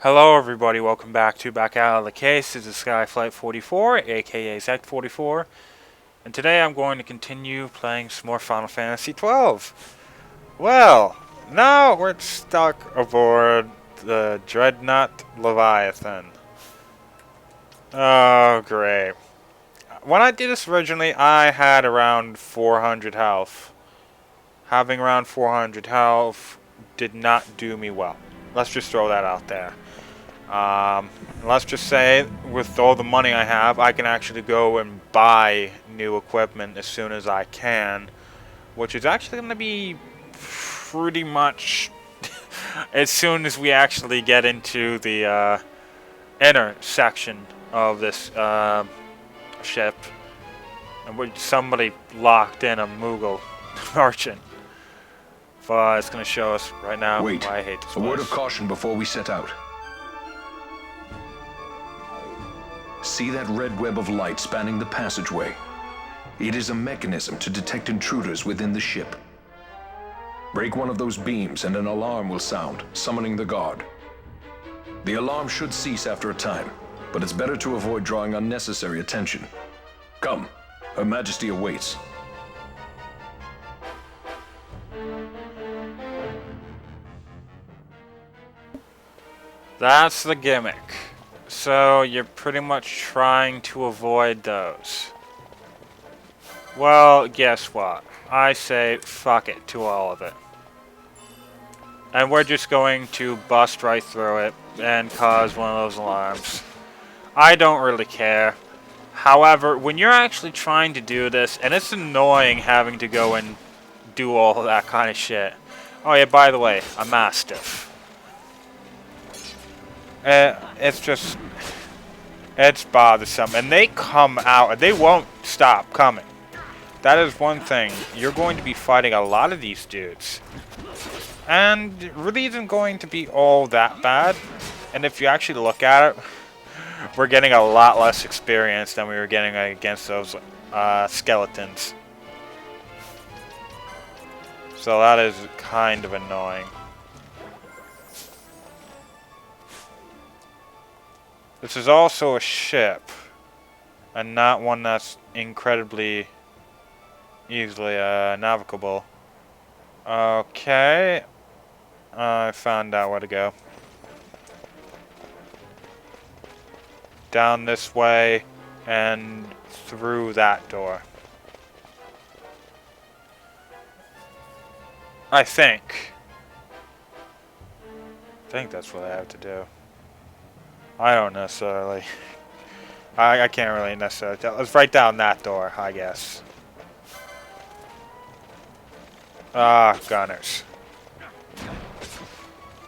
Hello everybody, welcome back out of the case. This is Skyflight 44, aka Z44, and today I'm going to continue playing some more Final Fantasy 12. Well, now we're stuck aboard the Dreadnought Leviathan. Oh, great. When I did this originally, I had around 400 health. Having around 400 health did not do me well. Let's just throw that out there. Let's just say, with all the money I have, I can actually go and buy new equipment as soon as I can, which is actually going to be pretty much as soon as we actually get into the inner section of this ship, and somebody locked in a Moogle merchant. But it's going to show us right now Wait, why I hate this a place. word of caution before we set out. See that red web of light spanning the passageway? It is a mechanism to detect intruders within the ship. Break one of those beams and an alarm will sound, summoning the guard. The alarm should cease after a time, but it's better to avoid drawing unnecessary attention. Come, Her Majesty awaits. That's the gimmick. So you're pretty much trying to avoid those. Well, guess what? I say fuck it to all of it. And we're just going to bust right through it and cause one of those alarms. I don't really care. However, when you're actually trying to do this, and it's annoying having to go and do all of that kind of shit. Oh yeah, by the way, a Mastiff. It's bothersome, and they come out, and they won't stop coming. That is one thing. You're going to be fighting a lot of these dudes, and it really isn't going to be all that bad. And if you actually look at it, we're getting a lot less experience than we were getting against those skeletons. So that is kind of annoying. This is also a ship, and not one that's incredibly easily navigable. Okay, I found out where to go. Down this way and through that door. I think that's what I have to do. I don't necessarily. I can't really necessarily tell. Let's write down that door, I guess. Ah, gunners.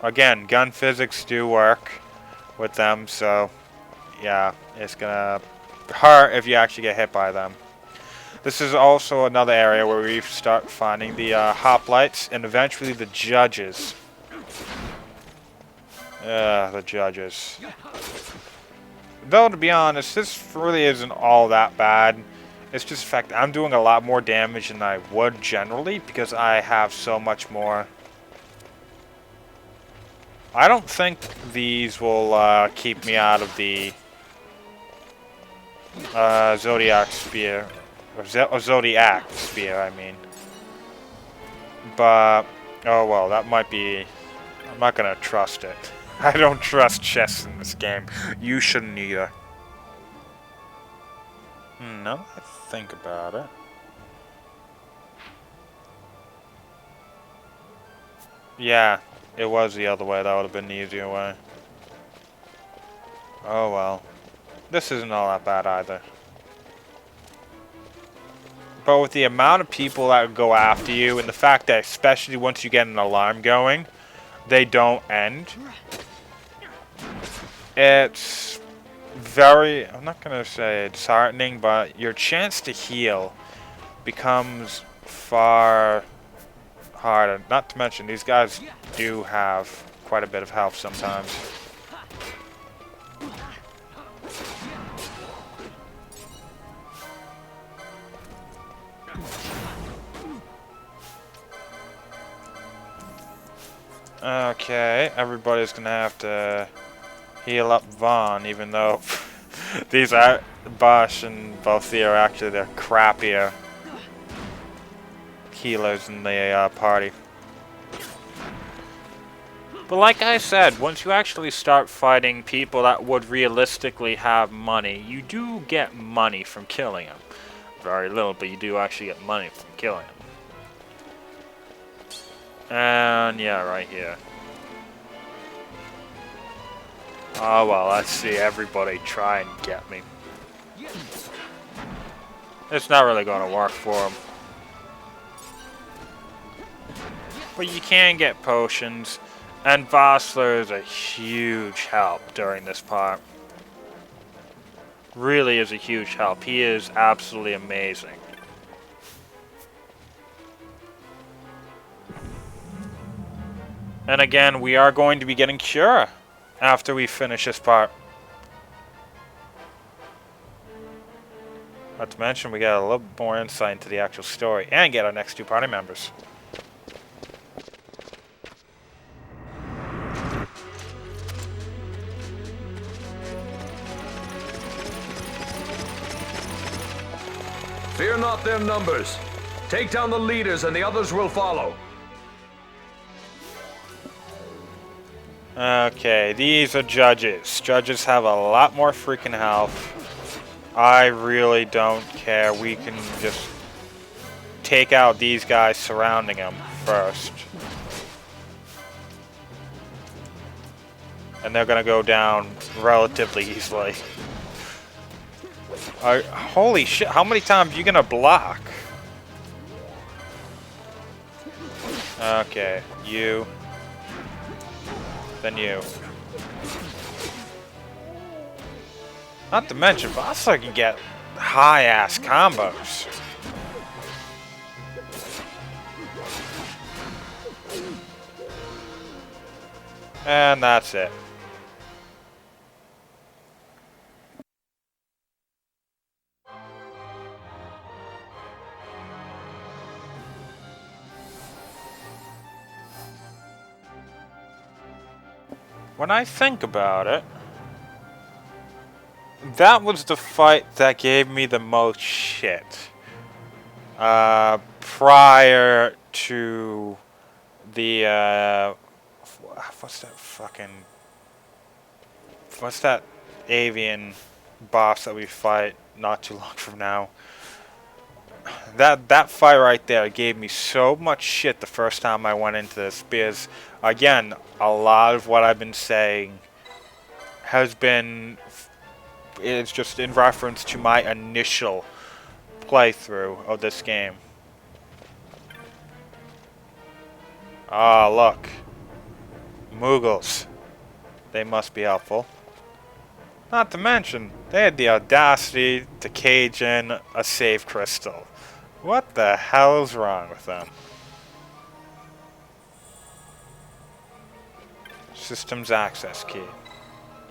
Again, gun physics do work with them, so yeah, it's gonna hurt if you actually get hit by them. This is also another area where we start finding the hoplites and eventually the judges. The judges. Though, to be honest, this really isn't all that bad. It's just the fact that I'm doing a lot more damage than I would generally because I have so much more. I don't think these will keep me out of the Zodiac Spear. Or Zodiac Spear, I mean. But, oh well, that might be. I'm not gonna trust it. I don't trust chests in this game. You shouldn't either. Now that I think about it. Yeah, it was the other way. That would have been the easier way. Oh well. This isn't all that bad either. But with the amount of people that go after you, and the fact that especially once you get an alarm going, they don't end. It's very, I'm not going to say disheartening, but your chance to heal becomes far harder. Not to mention, these guys do have quite a bit of health sometimes. Okay, everybody's going to have to heal up Vaughn, even though these are Bosch and Balthier are actually the crappier healers in the party. But like I said, once you actually start fighting people that would realistically have money, you do get money from killing them. Very little, but you do actually get money from killing them. And yeah, right here. Oh well, let's see everybody try and get me. It's not really going to work for them. But you can get potions, and Vossler is a huge help during this part. Really is a huge help. He is absolutely amazing. And again, we are going to be getting Cure after we finish this part. Not to mention, we get a little more insight into the actual story and get our next two party members. Fear not their numbers. Take down the leaders and the others will follow. Okay, these are judges. Judges have a lot more freaking health. I really don't care. We can just take out these guys surrounding them first. And they're gonna go down relatively easily. Holy shit, how many times are you gonna block? Okay, you. Then you. Not to mention, Vossler can get high-ass combos. And that's it. When I think about it, that was the fight that gave me the most shit. Prior to the, what's that avian boss that we fight not too long from now? That fight right there gave me so much shit the first time I went into this, because again, a lot of what I've been saying has been, it's just in reference to my initial playthrough of this game. Ah, look. Moogles. They must be helpful. Not to mention, they had the audacity to cage in a save crystal. What the hell is wrong with them? Systems access key.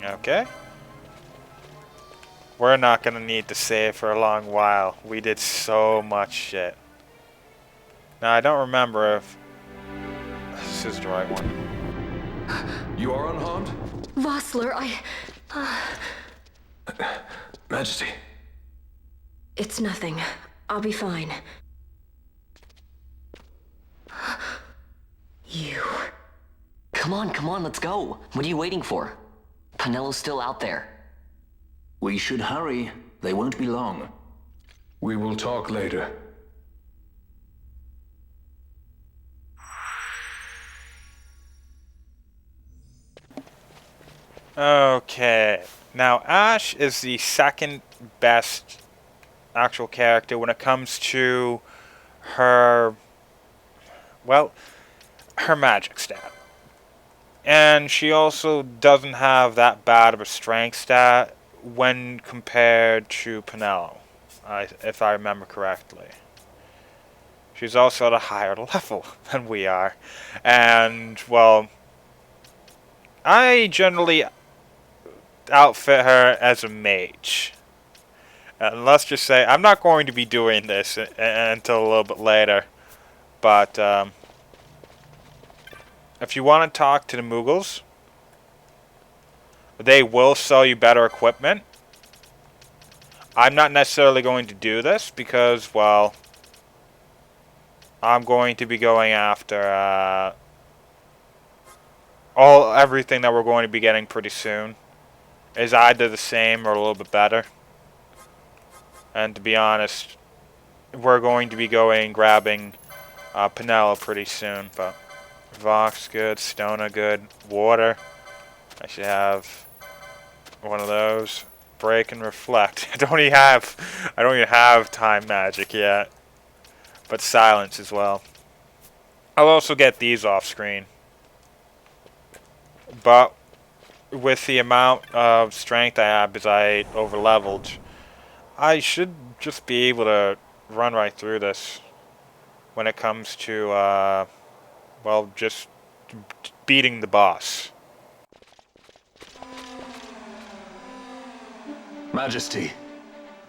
Okay. We're not gonna need to save for a long while. We did so much shit. Now, I don't remember if this is the right one. You are unharmed? Vossler, Majesty. It's nothing. I'll be fine. You... Come on, let's go. What are you waiting for? Pinello's still out there. We should hurry. They won't be long. We will talk later. Okay. Now, Ash is the second best actual character when it comes to her, well, her magic stat. And she also doesn't have that bad of a strength stat when compared to Pinello, if I remember correctly. She's also at a higher level than we are. And, well, I generally outfit her as a mage. And let's just say, I'm not going to be doing this until a little bit later. But, if you want to talk to the Moogles, they will sell you better equipment. I'm not necessarily going to do this because, well, I'm going to be going after everything that we're going to be getting pretty soon is either the same or a little bit better. And to be honest, we're going to be grabbing Penella pretty soon. But Vox good, Stona good, water. I should have one of those. Break and reflect. I don't even have time magic yet. But silence as well. I'll also get these off screen. But with the amount of strength I have as I over leveled, I should just be able to run right through this when it comes to well, just beating the boss. Majesty,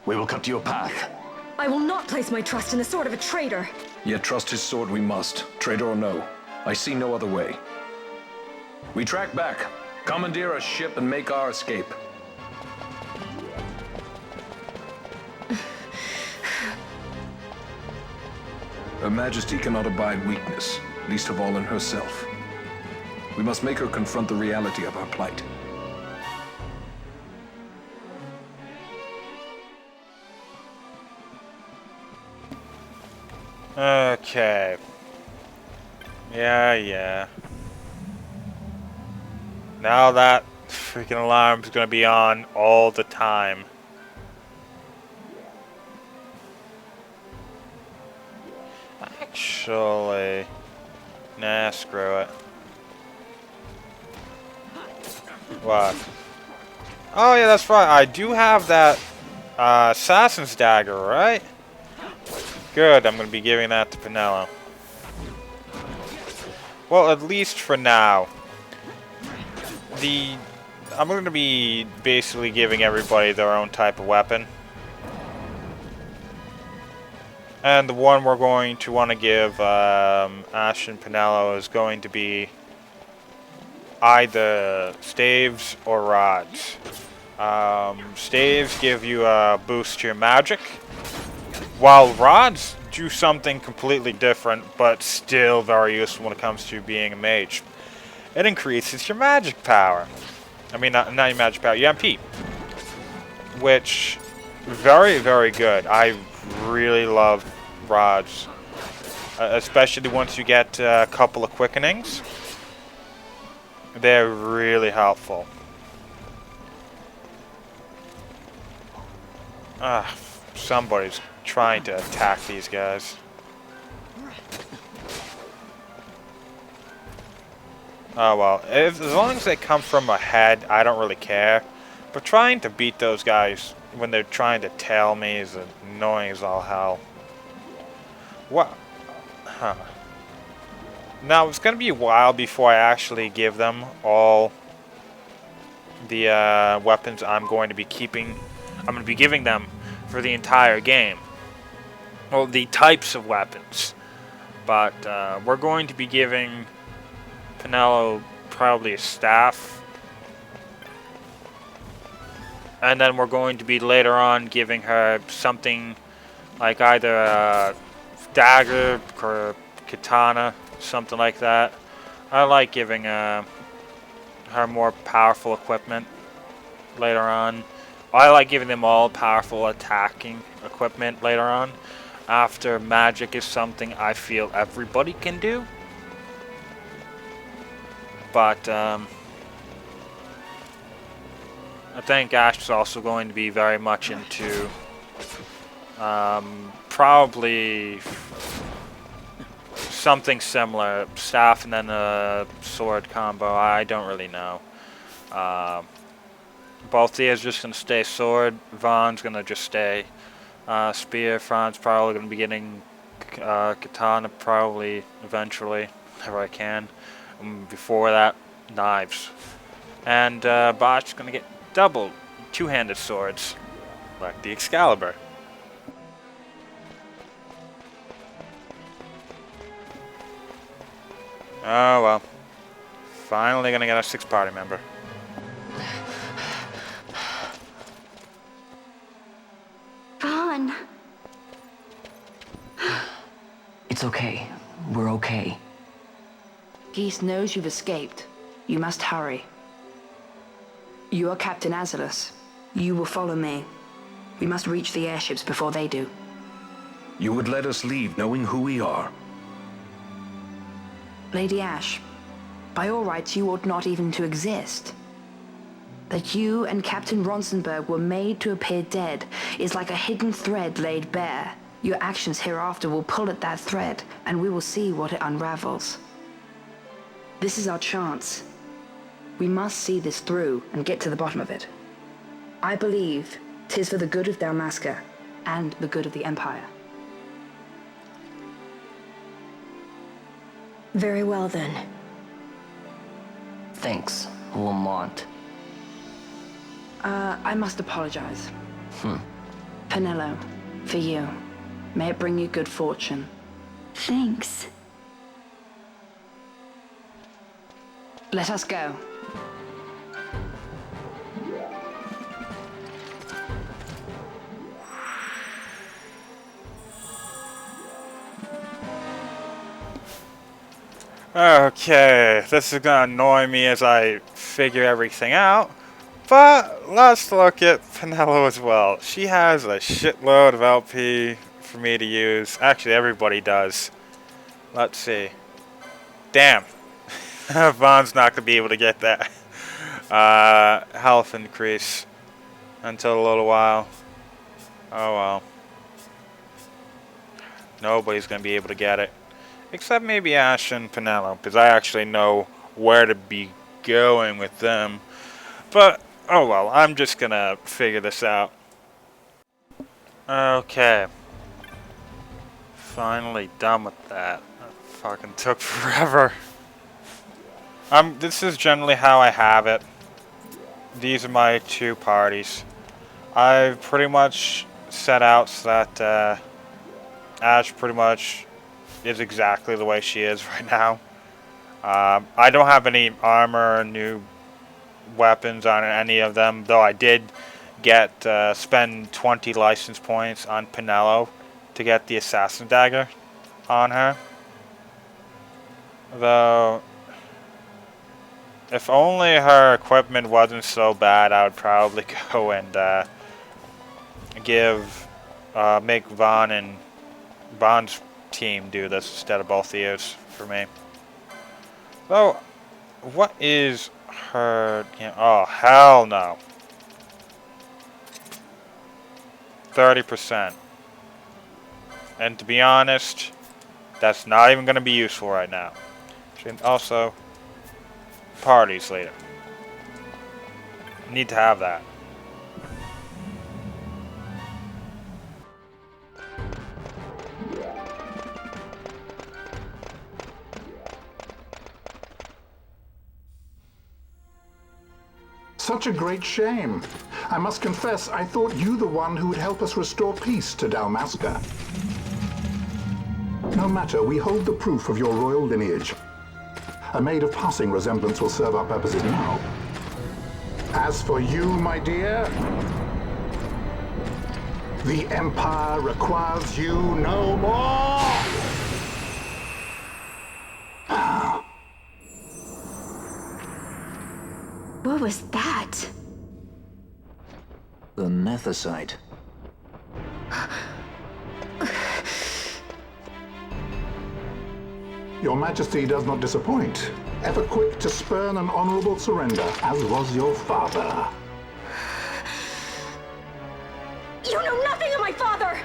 we will cut you a path. I will not place my trust in the sword of a traitor. Yet trust his sword we must, traitor or no. I see no other way. We track back, commandeer a ship, and make our escape. Her Majesty cannot abide weakness, least of all in herself. We must make her confront the reality of our plight. Okay. Yeah. Now that freaking alarm's gonna be on all the time. Actually, nah, screw it. What? Oh yeah, that's right. I do have that assassin's dagger, right? Good, I'm going to be giving that to Penella. Well, at least for now. I'm going to be basically giving everybody their own type of weapon. And the one we're going to want to give Ash and Penella is going to be either staves or rods. Staves give you a boost to your magic, while rods do something completely different, but still very useful when it comes to being a mage. It increases your magic power. I mean, not your magic power, your MP. Which, very, very good. I really love rods. Especially once you get a couple of quickenings. They're really helpful. Somebody's trying to attack these guys. Oh well, as long as they come from ahead, I don't really care. But trying to beat those guys when they're trying to tail me is annoying as all hell. What? Huh. Now, it's going to be a while before I actually give them all the weapons I'm going to be keeping. I'm going to be giving them for the entire game. Well, the types of weapons. But we're going to be giving Penella probably a staff. And then we're going to be later on giving her something like either a dagger or katana, something like that. I like giving her more powerful equipment later on. I like giving them all powerful attacking equipment later on. After magic is something I feel everybody can do. But I think Ash is also going to be very much into probably something similar, staff and then a sword combo. I don't really know. Balthia's just going to stay sword. Vaughn's going to just stay spear. Fran's probably going to be getting katana probably eventually, whenever I can. Before that, knives. And Bosch's going to get double two-handed swords, like the Excalibur. Oh well. Finally going to get a 6th party member. East knows you've escaped. You must hurry. You are Captain Azalus. You will follow me. We must reach the airships before they do. You would let us leave knowing who we are? Lady Ash, by all rights, you ought not even to exist. That you and Captain Ronsenberg were made to appear dead is like a hidden thread laid bare. Your actions hereafter will pull at that thread, and we will see what it unravels. This is our chance. We must see this through and get to the bottom of it. I believe 'tis for the good of Dalmasca and the good of the Empire. Very well, then. Thanks, Lamont. I must apologize. Penelo, for you. May it bring you good fortune. Thanks. Let us go. Okay, this is gonna annoy me as I figure everything out. But let's look at Penelo as well. She has a shitload of LP for me to use. Actually, everybody does. Let's see. Damn. Vaughn's not gonna be able to get that health increase until a little while. Oh well. Nobody's gonna be able to get it. Except maybe Ash and Penelo, because I actually know where to be going with them. But, oh well, I'm just gonna figure this out. Okay. Finally done with that. That fucking took forever. This is generally how I have it. These are my two parties. I've pretty much set out so that Ash pretty much is exactly the way she is right now. I don't have any armor or new weapons on any of them, though I did get spend 20 license points on Penelo to get the assassin dagger on her. Though, if only her equipment wasn't so bad, I would probably go and make Vaughn and Vaughn's team do this instead of both of yours for me. So, what is her... oh, hell no. 30%. And to be honest, that's not even going to be useful right now. And also, parties later. Need to have that. Such a great shame. I must confess, I thought you the one who would help us restore peace to Dalmasca. No matter, we hold the proof of your royal lineage. A maid of passing resemblance will serve our purposes now. As for you, my dear, the Empire requires you no more! What was that? The Nethicite. Your Majesty does not disappoint. Ever quick to spurn an honorable surrender, as was your father. You know nothing of my father!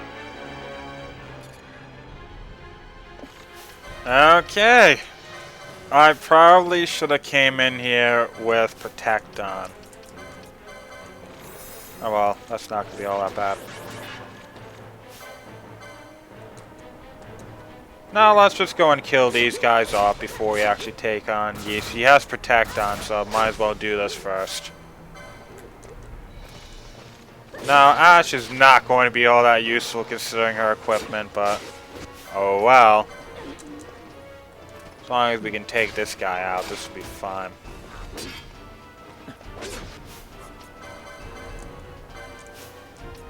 Okay. I probably should have came in here with Protect on. Oh well, that's not going to be all that bad. Now let's just go and kill these guys off before we actually take on Yeast. He has Protect on, so might as well do this first. Now, Ash is not going to be all that useful considering her equipment, but oh well. As long as we can take this guy out, this will be fine.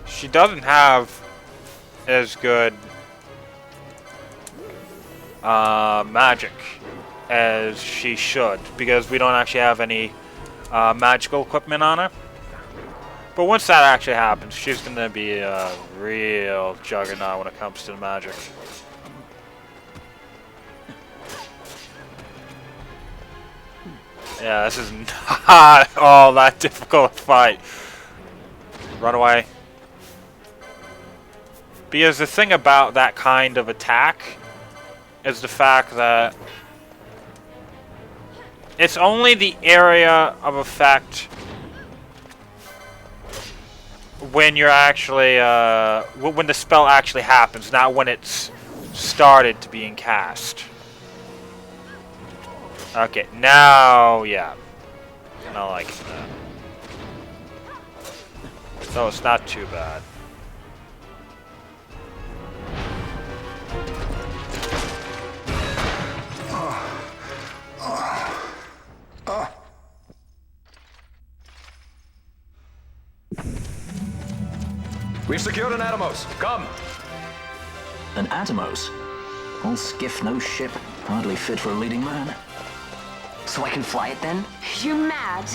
She doesn't have as good magic as she should, because we don't actually have any magical equipment on her. But once that actually happens, she's going to be a real juggernaut when it comes to the magic. Yeah, this is not all that difficult a fight. Run away. Because the thing about that kind of attack is the fact that it's only the area of effect when you're actually, when the spell actually happens, not when it's started to being cast. Okay, now, yeah. Not like that. So it's not too bad. We've secured an Atomos. Come! An Atomos? All skiff, no ship. Hardly fit for a leading man. So I can fly it then? You're mad.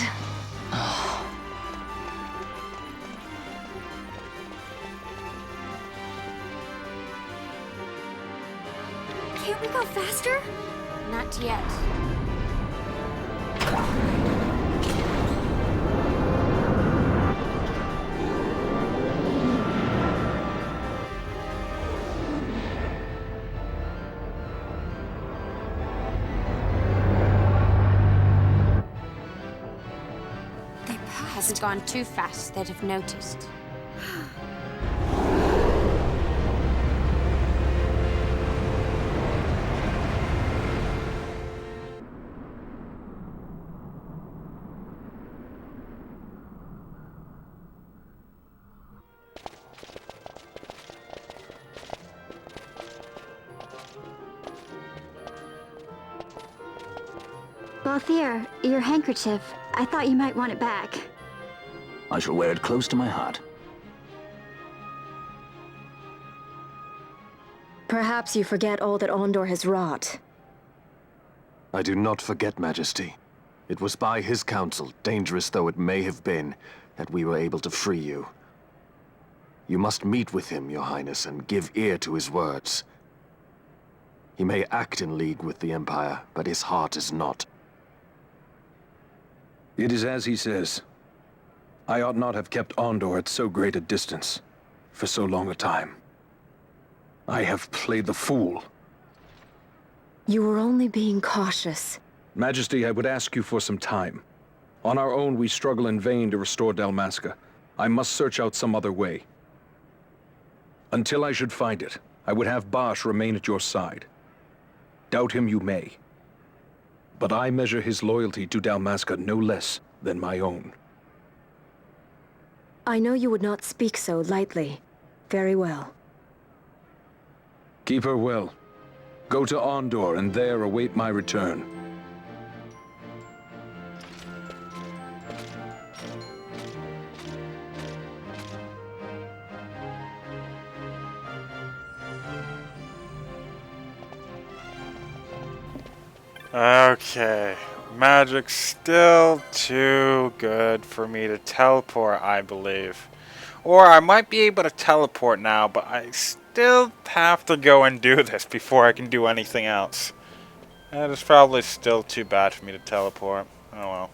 Can't we go faster? Not yet. Their paw hasn't gone too fast, they'd have noticed. Balthier, your handkerchief. I thought you might want it back. I shall wear it close to my heart. Perhaps you forget all that Ondor has wrought. I do not forget, Majesty. It was by his counsel, dangerous though it may have been, that we were able to free you. You must meet with him, Your Highness, and give ear to his words. He may act in league with the Empire, but his heart is not. It is as he says. I ought not have kept Ondor at so great a distance for so long a time. I have played the fool. You were only being cautious. Majesty, I would ask you for some time. On our own, we struggle in vain to restore Dalmasca. I must search out some other way. Until I should find it, I would have Bosch remain at your side. Doubt him you may. But I measure his loyalty to Dalmasca no less than my own. I know you would not speak so lightly. Very well. Keep her well. Go to Ondor and there await my return. Okay. Magic's still too good for me to teleport, I believe. Or I might be able to teleport now, but I still have to go and do this before I can do anything else. That is probably still too bad for me to teleport. Oh well.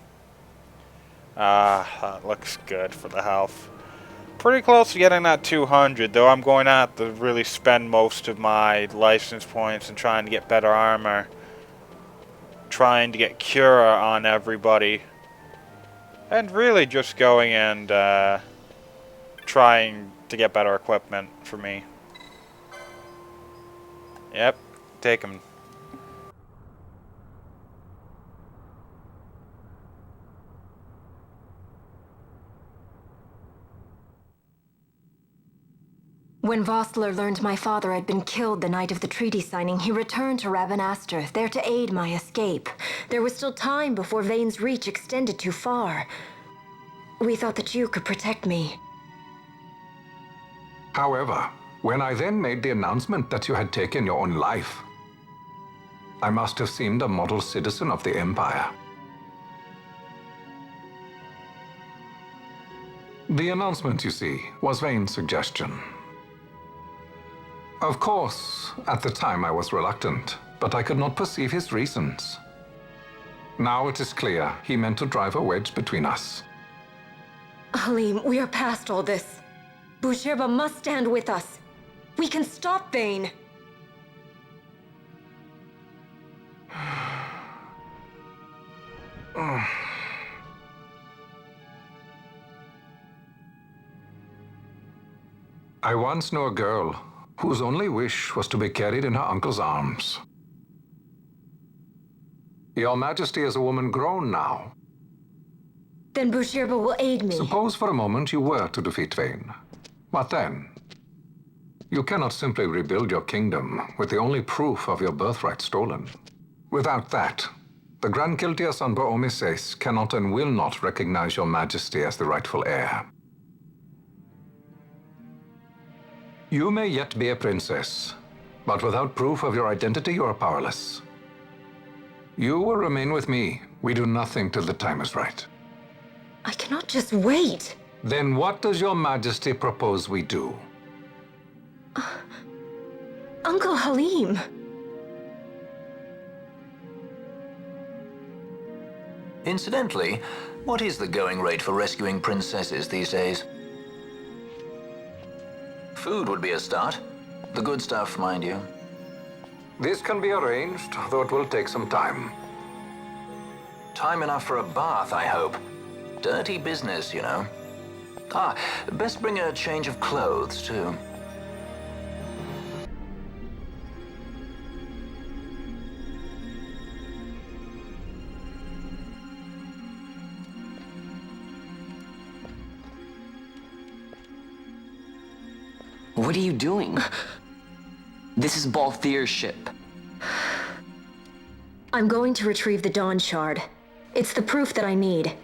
That looks good for the health. Pretty close to getting that 200, though I'm going to have to really spend most of my license points and trying to get better armor. Trying to get Cura on everybody. And really just going and trying to get better equipment for me. Yep, take him. When Vostler learned my father had been killed the night of the treaty signing, he returned to Ravenaster, there to aid my escape. There was still time before Vane's reach extended too far. We thought that you could protect me. However, when I then made the announcement that you had taken your own life, I must have seemed a model citizen of the Empire. The announcement, you see, was Vane's suggestion. Of course, at the time I was reluctant, but I could not perceive his reasons. Now it is clear he meant to drive a wedge between us. Halim, we are past all this. Bushirba must stand with us. We can stop Vane. I once knew a girl whose only wish was to be carried in her uncle's arms. Your Majesty is a woman grown now. Then Bushirba will aid me. Suppose for a moment you were to defeat Vane. What then? You cannot simply rebuild your kingdom with the only proof of your birthright stolen. Without that, the Grand Kiltias on Bo-Omises cannot and will not recognize your Majesty as the rightful heir. You may yet be a princess, but without proof of your identity, you are powerless. You will remain with me. We do nothing till the time is right. I cannot just wait. Then what does your Majesty propose we do? Uncle Halim. Incidentally, what is the going rate for rescuing princesses these days? Food would be a start. The good stuff, mind you. This can be arranged, though it will take some time. Time enough for a bath, I hope. Dirty business, you know. Ah, best bring a change of clothes, too. What are you doing? This is Balthier's ship. I'm going to retrieve the Dawn Shard. It's the proof that I need.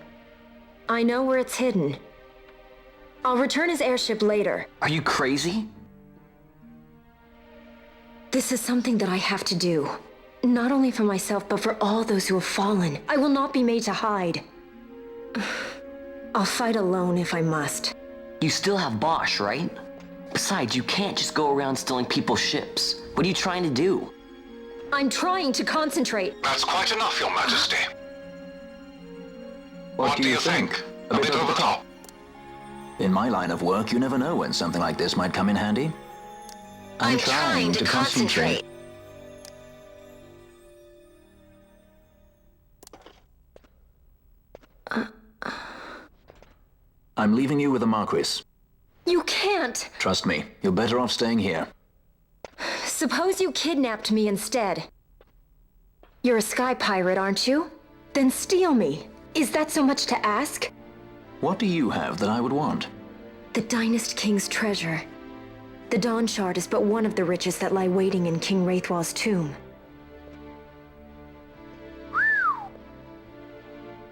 I know where it's hidden. I'll return his airship later. Are you crazy? This is something that I have to do. Not only for myself, but for all those who have fallen. I will not be made to hide. I'll fight alone if I must. You still have Bosch, right? Besides, you can't just go around stealing people's ships. What are you trying to do? I'm trying to concentrate. That's quite enough, Your Majesty. What do you think? A bit over the top. In my line of work, you never know when something like this might come in handy. I'm trying to concentrate. I'm leaving you with the Marquis. You can't! Trust me, you're better off staying here. Suppose you kidnapped me instead. You're a sky pirate, aren't you? Then steal me. Is that so much to ask? What do you have that I would want? The Dynast King's treasure. The Dawn Shard is but one of the riches that lie waiting in King Wraithwall's tomb.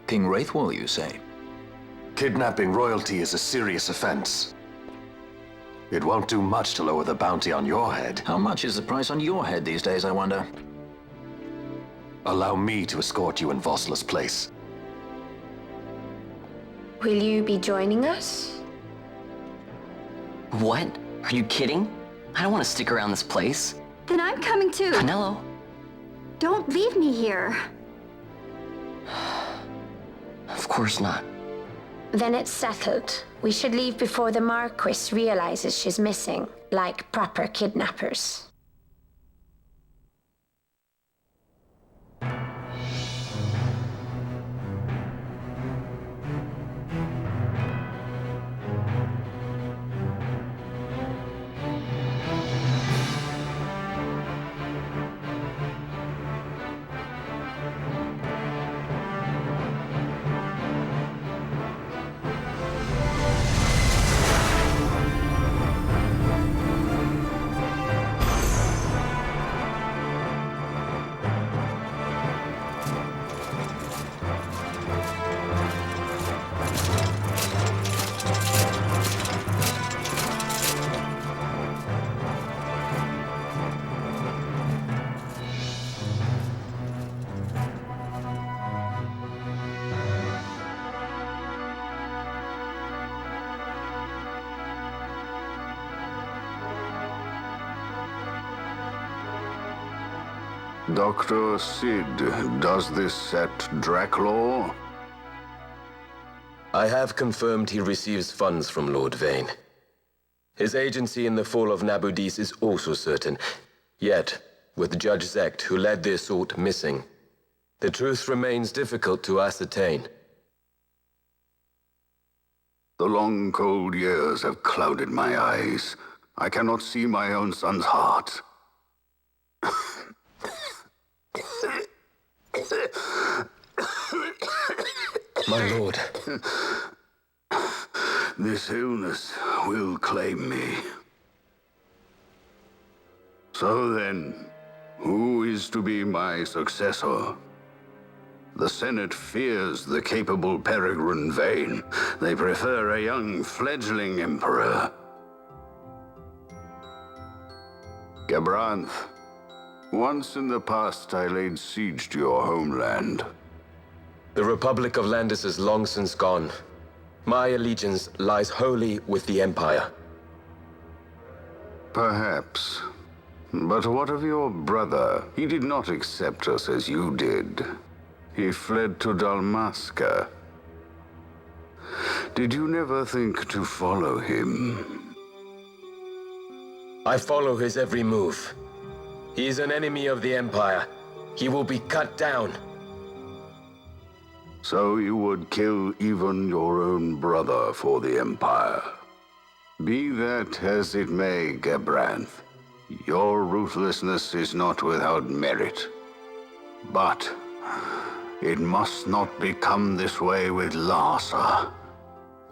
King Wraithwall, you say? Kidnapping royalty is a serious offense. It won't do much to lower the bounty on your head. How much is the price on your head these days, I wonder? Allow me to escort you in Vosla's place. Will you be joining us? What? Are you kidding? I don't want to stick around this place. Then I'm coming too. Penelo? Don't leave me here. Of course not. Then it's settled. We should leave before the Marquis realizes she's missing, like proper kidnappers. Dr. Sid, does this set Draclaw? I have confirmed he receives funds from Lord Vane. His agency in the fall of Nabudis is also certain. Yet, with Judge Zekt, who led the assault, missing, the truth remains difficult to ascertain. The long, cold years have clouded my eyes. I cannot see my own son's heart. My lord. This illness will claim me. So then, who is to be my successor? The Senate fears the capable Peregrine Vane. They prefer a young, fledgling emperor. Gabranth, once in the past I laid siege to your homeland. The Republic of Landis is long since gone. My allegiance lies wholly with the Empire. Perhaps. But what of your brother? He did not accept us as you did. He fled to Dalmasca. Did you never think to follow him? I follow his every move. He is an enemy of the Empire. He will be cut down. So you would kill even your own brother for the Empire. Be that as it may, Gabranth, your ruthlessness is not without merit. But it must not become this way with Larsa.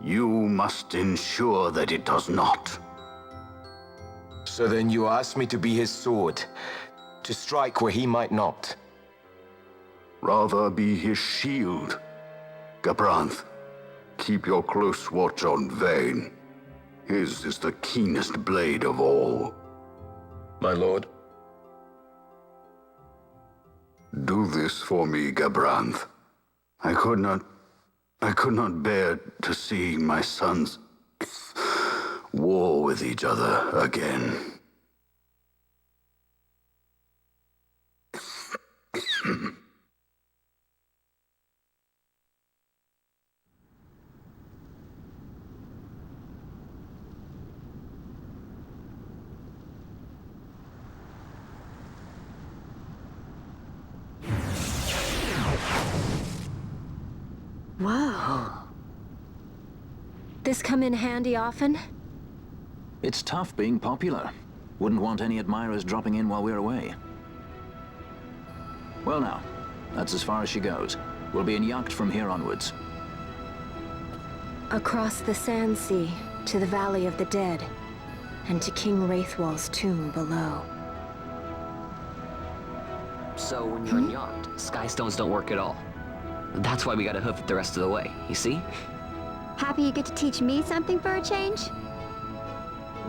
You must ensure that it does not. So then you ask me to be his sword, to strike where he might not. Rather be his shield. Gabranth, keep your close watch on Vane. His is the keenest blade of all. My lord. Do this for me, Gabranth. I could not bear to see my sons war with each other again. Whoa. This come in handy often? It's tough being popular. Wouldn't want any admirers dropping in while we're away. Well now, that's as far as she goes. We'll be in yacht from here onwards. Across the Sand Sea, to the Valley of the Dead, and to King Wraithwall's tomb below. So when you're in yacht, skystones don't work at all. That's why we gotta hoof it the rest of the way, you see? Happy you get to teach me something for a change?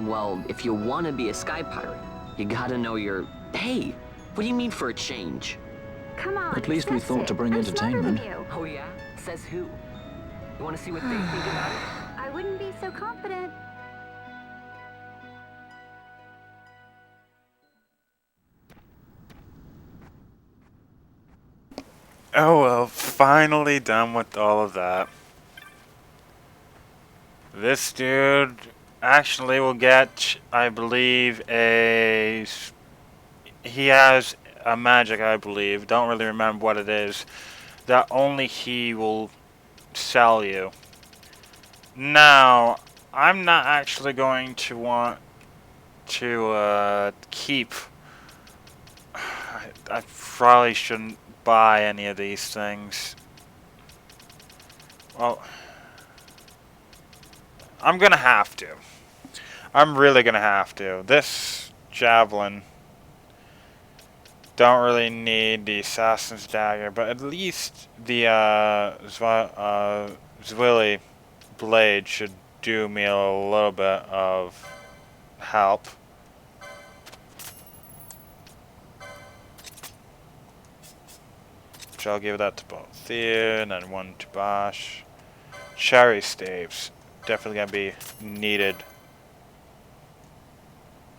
Well, if you want to be a sky pirate, you gotta know your... Hey, what do you mean for a change? Come on, At least we thought to bring I'm smarter than entertainment. you. Oh yeah? Says who? You want to see what they think about it? I wouldn't be so confident. Oh well, finally done with all of that. This dude actually will get, I believe, he has a magic, I believe, don't really remember what it is, that only he will sell you. Now, I'm not actually going to want to keep, I probably shouldn't buy any of these things. Well, I'm gonna have to. I'm really gonna have to. This javelin, don't really need the assassin's dagger, but at least the Zwilly blade should do me a little bit of help. So I'll give that to both Thea and then one to Bosch. Cherry staves, definitely gonna be needed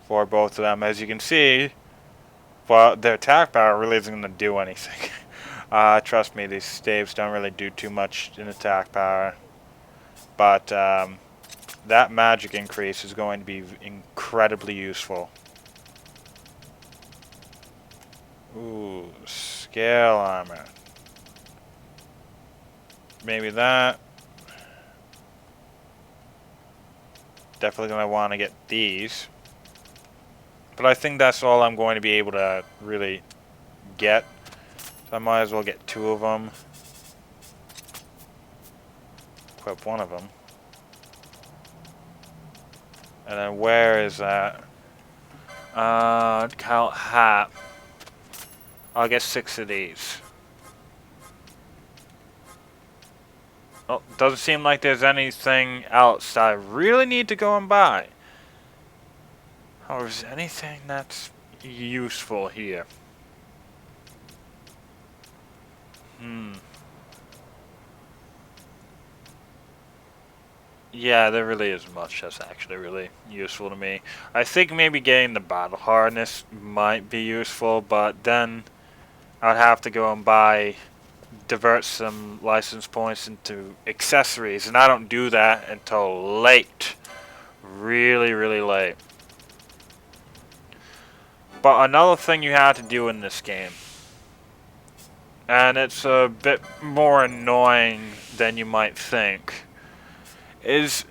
for both of them. As you can see, Well, their attack power really isn't going to do anything. Trust me, these staves don't really do too much in attack power. But that magic increase is going to be incredibly useful. Ooh, scale armor. Maybe that. Definitely going to want to get these. But I think that's all I'm going to be able to really get. So I might as well get 2 of them. Equip 1 of them. And then where is that? Count hat. I'll get 6 of these. Oh, doesn't seem like there's anything else I really need to go and buy. Or is there anything that's useful here? Yeah, there really isn't much that's actually really useful to me. I think maybe getting the battle harness might be useful, but then I'd have to go and divert some license points into accessories, and I don't do that until late. Really, really late. But another thing you have to do in this game, and it's a bit more annoying than you might think, is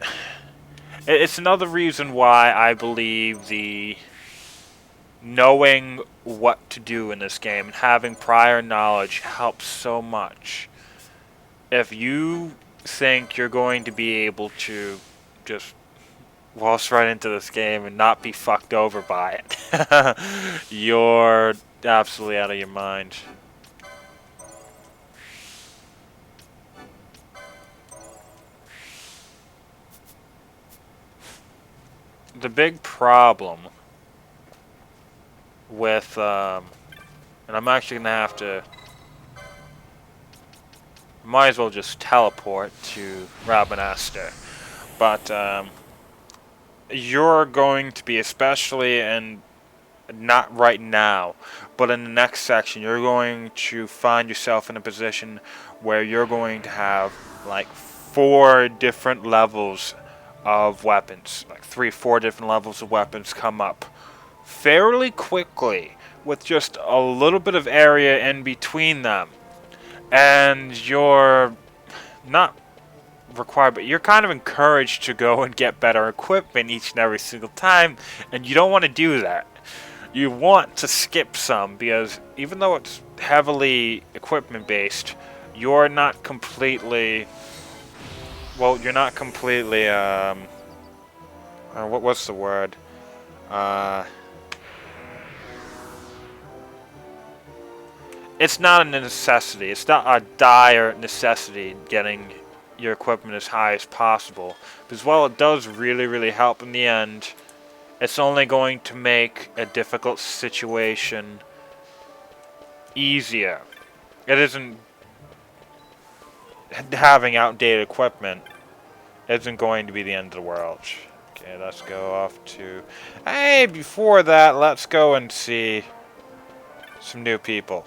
it's another reason why I believe the knowing what to do in this game and having prior knowledge helps so much. If you think you're going to be able to just waltz right into this game and not be fucked over by it, you're absolutely out of your mind. The big problem with, and I'm actually going to have to, might as well just teleport to Rabanastre, but you're going to be, especially in, not right now, but in the next section, you're going to find yourself in a position where you're going to have like 4 different levels of weapons, like 3-4 different levels of weapons come up fairly quickly with just a little bit of area in between them, and you're not required, but you're kind of encouraged to go and get better equipment each and every single time, and you don't want to do that. You want to skip some, because even though it's heavily equipment based, you're not completely, well, you're not completely, what's the word? It's not a necessity. It's not a dire necessity getting your equipment as high as possible. Because while it does really, really help in the end, it's only going to make a difficult situation easier. It isn't, having outdated equipment isn't going to be the end of the world. Okay, let's go off to, hey, before that, let's go and see some new people.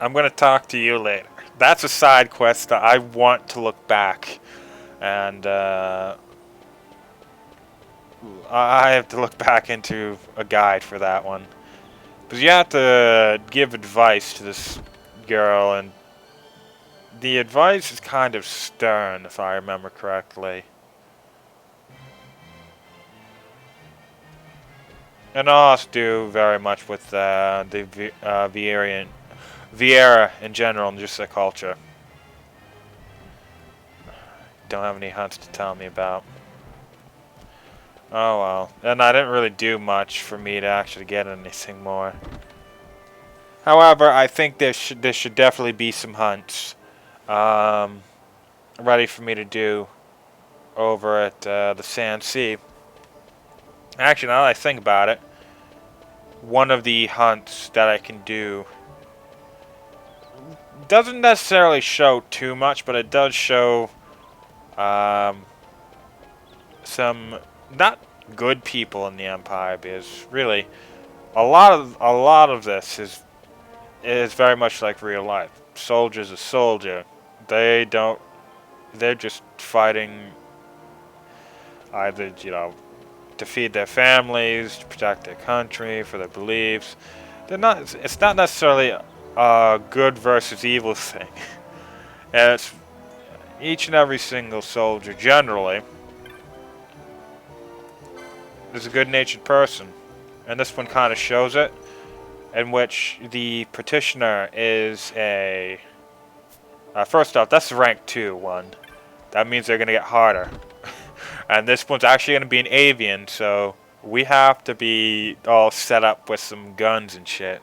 I'm going to talk to you later. That's a side quest that I want to look back. And I have to look back into a guide for that one. Because you have to give advice to this girl, and the advice is kind of stern, if I remember correctly. And it also do very much with the Vieira in general, and just the culture. Don't have any hunts to tell me about. Oh well. And I didn't really do much for me to actually get anything more. However, I think there should definitely be some hunts ready for me to do over at the Sand Sea. Actually, now that I think about it, one of the hunts that I can do doesn't necessarily show too much, but it does show some not good people in the Empire, because really a lot of this is very much like real life. Soldier's a soldier. They're just fighting either, to feed their families, to protect their country, for their beliefs. It's not necessarily a good versus evil thing. And it's each and every single soldier generally is a good-natured person. And this one kind of shows it, in which the petitioner is a... first off, that's the rank 2 one. That means they're going to get harder. And this one's actually going to be an avian, so we have to be all set up with some guns and shit.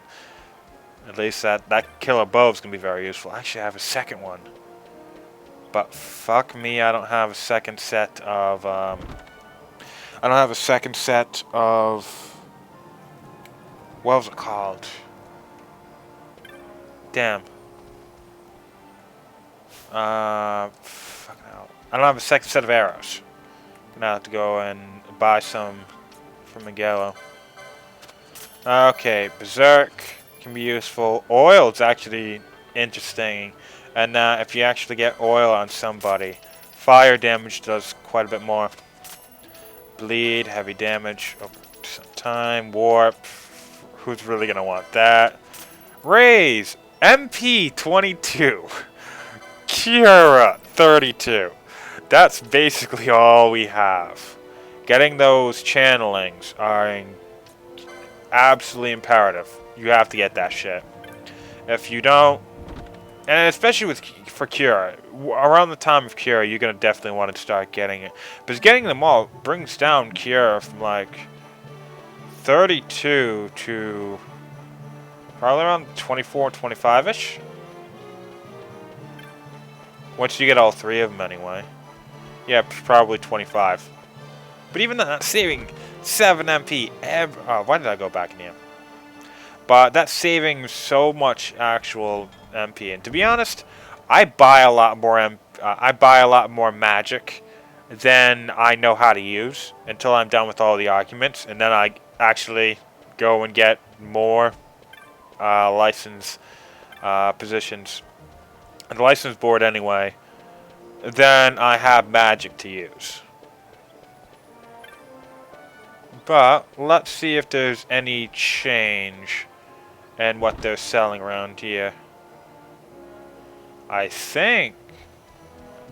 At least that killer bow is going to be very useful. Actually, I have a second one. But fuck me, I don't have a second set of... What was it called? Damn. Fucking hell. I don't have a second set of arrows. I'm gonna have to go and buy some from Miguelo. Okay, Berserk can be useful. Oil's actually interesting. And if you actually get oil on somebody, fire damage does quite a bit more. Bleed, heavy damage, time, warp. Who's really gonna want that? Raise, MP 22. Cura 32. That's basically all we have. Getting those channelings are absolutely imperative. You have to get that shit. If you don't, and especially for Cura, around the time of Cura, you're gonna definitely want to start getting it, because getting them all brings down Cura from like 32 to probably around 24, 25-ish. Once you get all 3 of them anyway. Yeah, probably 25. But even that, saving 7 MP every... Oh, why did I go back in here? But that's saving so much actual MP. And to be honest, I buy a lot more magic than I know how to use until I'm done with all the arguments, and then I actually go and get more license positions on the license board anyway. Then I have magic to use. But let's see if there's any change in what they're selling around here. I think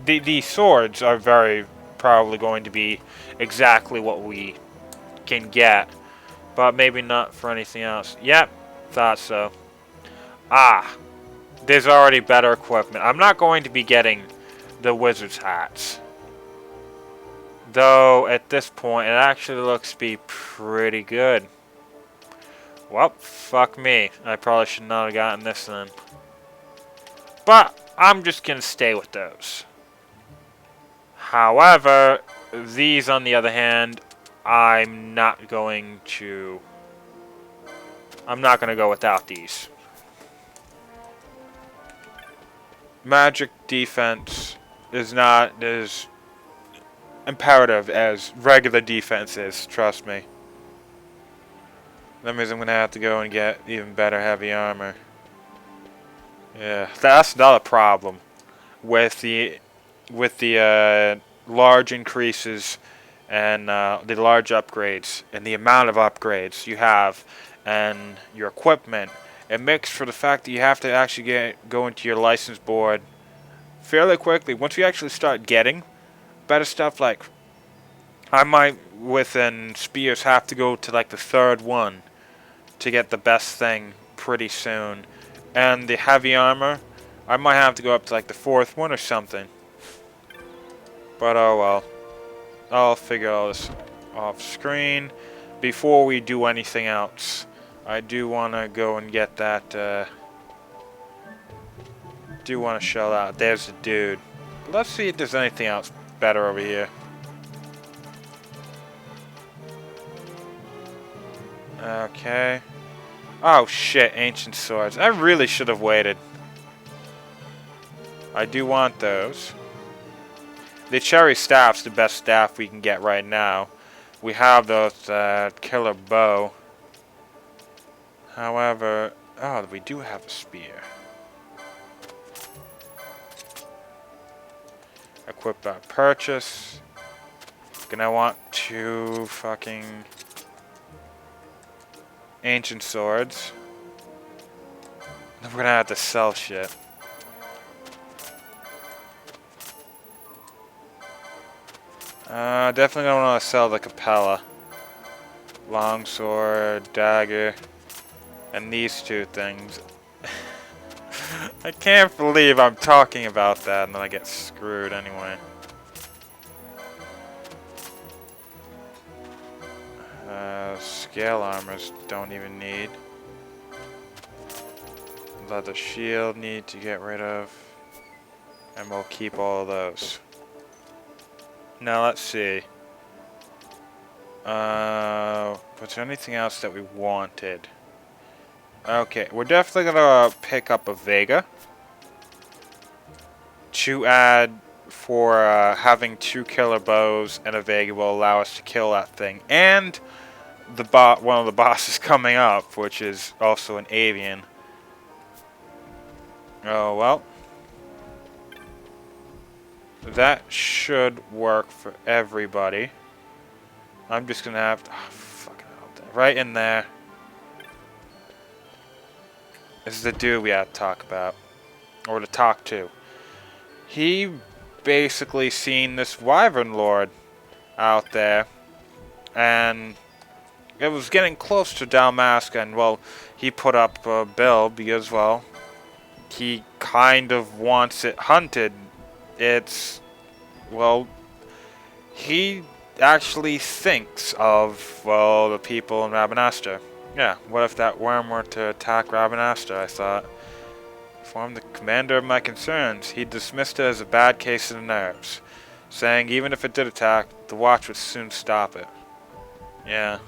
the swords are very probably going to be exactly what we can get, but maybe not for anything else. Yep, thought so. Ah, there's already better equipment. I'm not going to be getting the wizard's hats, though at this point it actually looks to be pretty good. Well, fuck me. I probably should not have gotten this then. But I'm just gonna stay with those. However, these on the other hand, I'm not gonna go without these. Magic defense is not as imperative as regular defense is, trust me. That means I'm gonna have to go and get even better heavy armor. Yeah, that's another problem with the large increases and the large upgrades and the amount of upgrades you have and your equipment. It makes for the fact that you have to actually go into your license board fairly quickly. Once you actually start getting better stuff, like I might within Spears have to go to like the 3rd one to get the best thing pretty soon. And the heavy armor, I might have to go up to like the 4th one or something. But oh well. I'll figure all this off screen. Before we do anything else, I do want to go and get that, do want to shell out. There's the dude. Let's see if there's anything else better over here. Okay. Oh shit, ancient swords. I really should have waited. I do want those. The cherry staff's the best staff we can get right now. We have those killer bow. However, oh, we do have a spear. Equip our purchase. Gonna want 2 fucking ancient swords. Then we're gonna have to sell shit. Definitely don't want to sell the Capella. Longsword, dagger, and these 2 things. I can't believe I'm talking about that and then I get screwed anyway. Scale armors don't even need. Leather shield need to get rid of. And we'll keep all of those. Now let's see. Was there anything else that we wanted? Okay, we're definitely gonna pick up a Vega to add for having 2 killer bows, and a Vega will allow us to kill that thing. And the one of the bosses coming up, which is also an avian. Oh well. That should work for everybody. I'm just gonna have to, oh, fucking hell, right in there. This is the dude we have to talk about, or to talk to. He basically seen this Wyvern Lord out there, and it was getting close to Dalmasca, and well, he put up a bill because, well, he kind of wants it hunted. It's, well, he actually thinks of, well, the people in Rabanastre. Yeah, what if that worm were to attack Rabanastre, I thought. Informed the commander of my concerns. He dismissed it as a bad case of the nerves, saying even if it did attack, the watch would soon stop it. Yeah.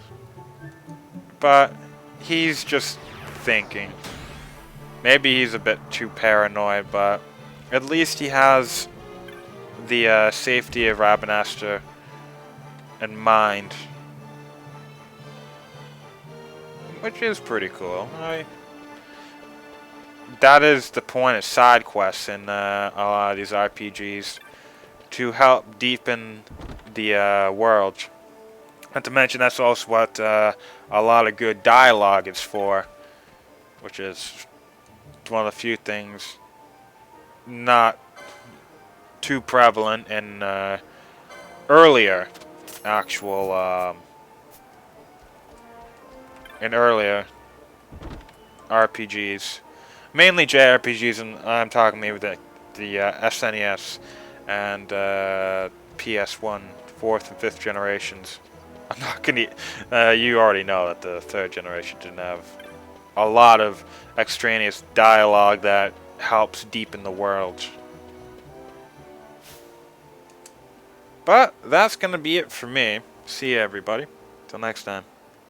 But he's just thinking. Maybe he's a bit too paranoid, but at least he has the safety of Rabanastre in mind. Which is pretty cool. That is the point of side quests in a lot of these RPGs, to help deepen the world. Not to mention that's also what a lot of good dialogue is for, which is one of the few things not too prevalent in earlier actual in earlier RPGs, mainly JRPGs, and I'm talking maybe the SNES and PS1, 4th and 5th generations. I'm not gonna. You already know that the 3rd generation didn't have a lot of extraneous dialogue that helps deepen the world. But that's gonna be it for me. See you, everybody. Till next time.